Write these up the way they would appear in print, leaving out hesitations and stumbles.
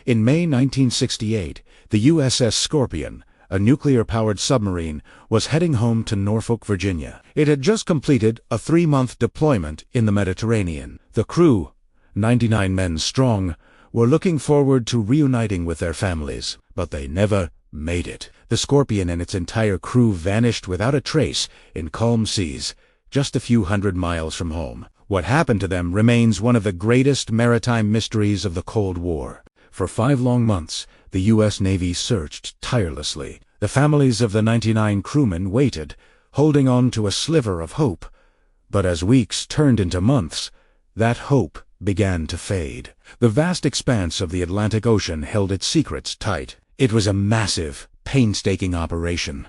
In May 1968, the USS Scorpion, a nuclear-powered submarine, was heading home to Norfolk, Virginia. It had just completed a 3-month deployment in the Mediterranean. The crew, 99 men strong, were looking forward to reuniting with their families, but they never made it. The Scorpion and its entire crew vanished without a trace in calm seas, just a few hundred miles from home. What happened to them remains one of the greatest maritime mysteries of the Cold War. For 5 long months, the U.S. Navy searched tirelessly. The families of the 99 crewmen waited, holding on to a sliver of hope. But as weeks turned into months, that hope began to fade. The vast expanse of the Atlantic Ocean held its secrets tight. It was a massive, painstaking operation,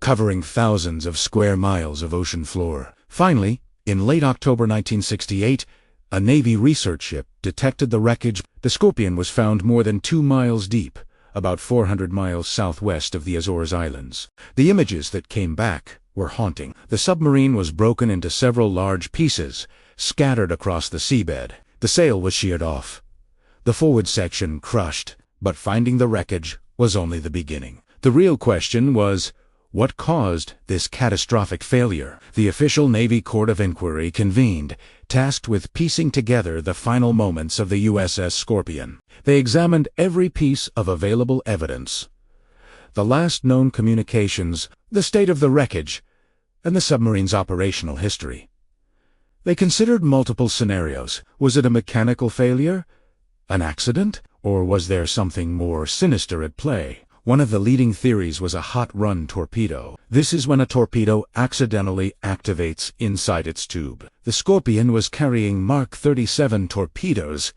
covering thousands of square miles of ocean floor. Finally, in late October 1968, a Navy research ship detected the wreckage. The Scorpion was found more than 2 miles deep, about 400 miles southwest of the Azores Islands. The images that came back were haunting. The submarine was broken into several large pieces, scattered across the seabed. The sail was sheared off, the forward section crushed, but finding the wreckage was only the beginning. The real question was, what caused this catastrophic failure? The official Navy Court of Inquiry convened, tasked with piecing together the final moments of the USS Scorpion. They examined every piece of available evidence: the last known communications, the state of the wreckage, and the submarine's operational history. They considered multiple scenarios. Was it a mechanical failure, an accident, or was there something more sinister at play? One of the leading theories was a hot-run torpedo. This is when a torpedo accidentally activates inside its tube. The Scorpion was carrying Mark 37 torpedoes,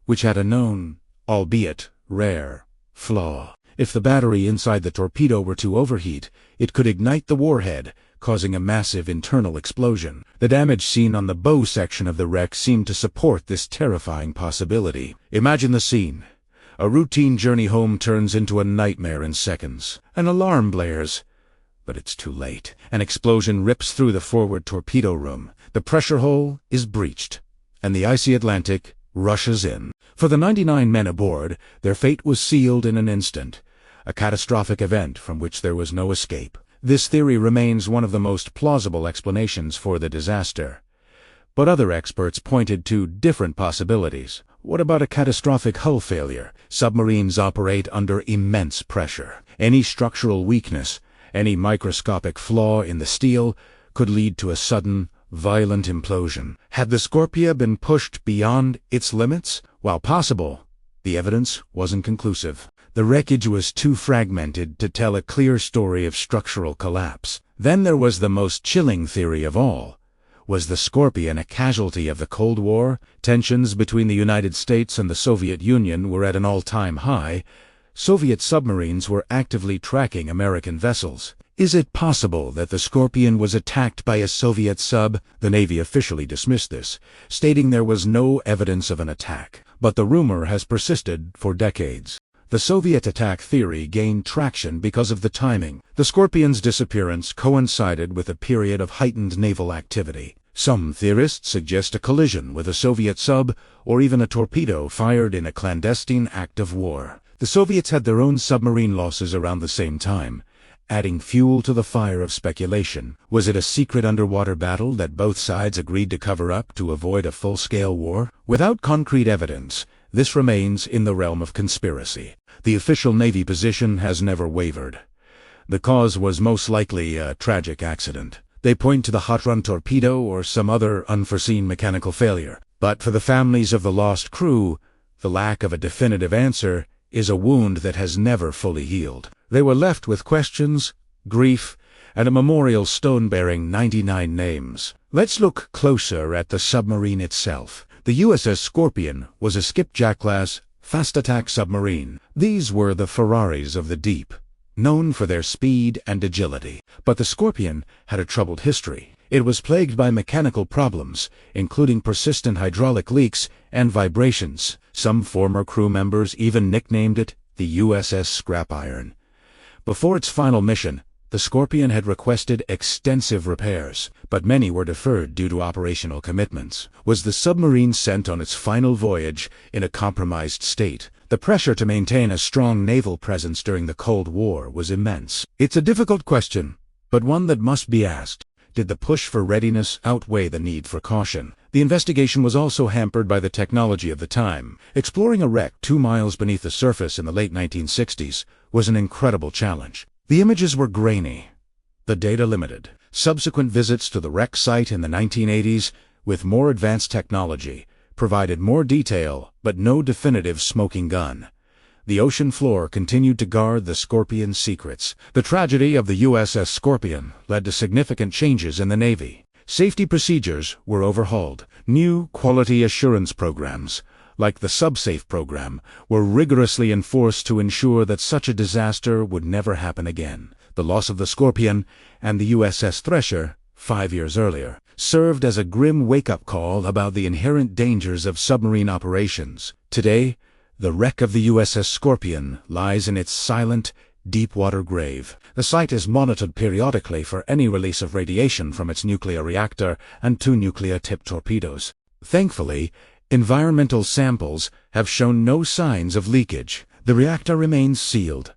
which had a known, albeit rare, flaw. If the battery inside the torpedo were to overheat, it could ignite the warhead, causing a massive internal explosion. The damage seen on the bow section of the wreck seemed to support this terrifying possibility. Imagine the scene. A routine journey home turns into a nightmare in seconds. An alarm blares, but it's too late. An explosion rips through the forward torpedo room. The pressure hole is breached, and the icy Atlantic rushes in. For the 99 men aboard, their fate was sealed in an instant, a catastrophic event from which there was no escape. This theory remains one of the most plausible explanations for the disaster. But other experts pointed to different possibilities. What about a catastrophic hull failure? Submarines operate under immense pressure. Any structural weakness, any microscopic flaw in the steel, could lead to a sudden, violent implosion. Had the Scorpion been pushed beyond its limits? While possible, the evidence wasn't conclusive. The wreckage was too fragmented to tell a clear story of structural collapse. Then there was the most chilling theory of all. Was the Scorpion a casualty of the Cold War? Tensions between the United States and the Soviet Union were at an all-time high. Soviet submarines were actively tracking American vessels. Is it possible that the Scorpion was attacked by a Soviet sub? The Navy officially dismissed this, stating there was no evidence of an attack. But the rumor has persisted for decades. The Soviet attack theory gained traction because of the timing. The Scorpion's disappearance coincided with a period of heightened naval activity. Some theorists suggest a collision with a Soviet sub, or even a torpedo fired in a clandestine act of war. The Soviets had their own submarine losses around the same time, adding fuel to the fire of speculation. Was it a secret underwater battle that both sides agreed to cover up to avoid a full-scale war? Without concrete evidence, this remains in the realm of conspiracy. The official Navy position has never wavered. The cause was most likely a tragic accident. They point to the hot-run torpedo or some other unforeseen mechanical failure. But for the families of the lost crew, the lack of a definitive answer is a wound that has never fully healed. They were left with questions, grief, and a memorial stone bearing 99 names. Let's look closer at the submarine itself. The USS Scorpion was a skipjack-class, fast-attack submarine. These were the Ferraris of the deep, known for their speed and agility. But the Scorpion had a troubled history. It was plagued by mechanical problems, including persistent hydraulic leaks and vibrations. Some former crew members even nicknamed it the USS Scrap Iron. Before its final mission, the Scorpion had requested extensive repairs, but many were deferred due to operational commitments. Was the submarine sent on its final voyage in a compromised state? The pressure to maintain a strong naval presence during the Cold War was immense. It's a difficult question, but one that must be asked. Did the push for readiness outweigh the need for caution? The investigation was also hampered by the technology of the time. Exploring a wreck 2 miles beneath the surface in the late 1960s was an incredible challenge. The images were grainy, the data limited. Subsequent visits to the wreck site in the 1980s, with more advanced technology, provided more detail but no definitive smoking gun. The ocean floor continued to guard the Scorpion's secrets. The tragedy of the USS Scorpion led to significant changes in the Navy. Safety procedures were overhauled. New quality assurance programs, like the SubSafe program, were rigorously enforced to ensure that such a disaster would never happen again. The loss of the Scorpion and the USS Thresher, 5 years earlier, served as a grim wake-up call about the inherent dangers of submarine operations. Today, the wreck of the USS Scorpion lies in its silent, deep-water grave. The site is monitored periodically for any release of radiation from its nuclear reactor and 2 nuclear-tipped torpedoes. Thankfully, environmental samples have shown no signs of leakage. The reactor remains sealed,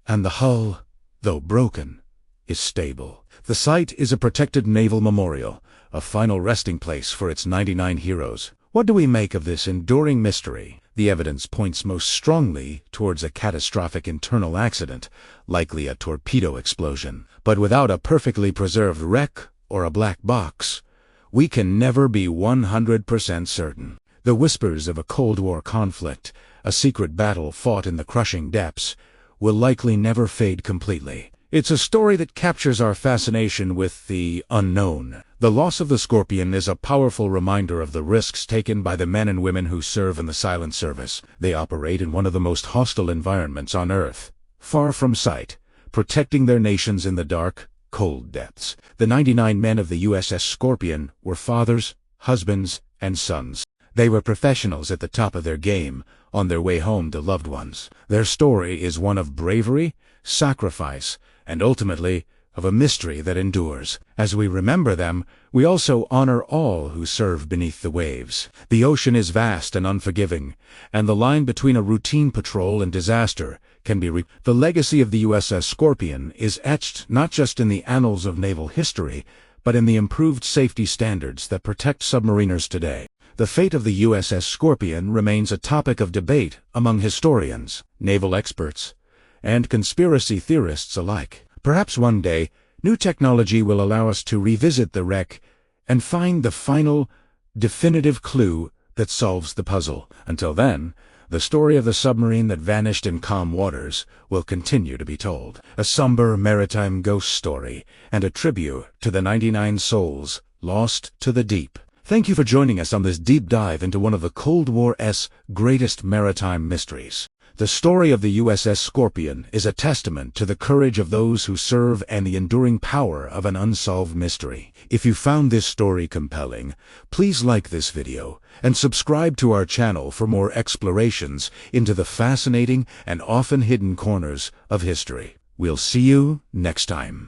and the hull, though broken, is stable. The site is a protected naval memorial, a final resting place for its 99 heroes. What do we make of this enduring mystery? The evidence points most strongly towards a catastrophic internal accident, likely a torpedo explosion. But without a perfectly preserved wreck or a black box, we can never be 100% certain. The whispers of a Cold War conflict, a secret battle fought in the crushing depths, will likely never fade completely. It's a story that captures our fascination with the unknown. The loss of the Scorpion is a powerful reminder of the risks taken by the men and women who serve in the silent service. They operate in one of the most hostile environments on Earth, far from sight, protecting their nations in the dark, cold depths. The 99 men of the USS Scorpion were fathers, husbands, and sons. They were professionals at the top of their game, on their way home to loved ones. Their story is one of bravery, sacrifice, and ultimately, of a mystery that endures. As we remember them, we also honor all who serve beneath the waves. The ocean is vast and unforgiving, and the line between a routine patrol and disaster can be The legacy of the USS Scorpion is etched not just in the annals of naval history, but in the improved safety standards that protect submariners today. The fate of the USS Scorpion remains a topic of debate among historians, naval experts, and conspiracy theorists alike. Perhaps one day, new technology will allow us to revisit the wreck and find the final, definitive clue that solves the puzzle. Until then, the story of the submarine that vanished in calm waters will continue to be told. A somber maritime ghost story and a tribute to the 99 souls lost to the deep. Thank you for joining us on this deep dive into one of the Cold War's greatest maritime mysteries. The story of the USS Scorpion is a testament to the courage of those who serve and the enduring power of an unsolved mystery. If you found this story compelling, please like this video and subscribe to our channel for more explorations into the fascinating and often hidden corners of history. We'll see you next time.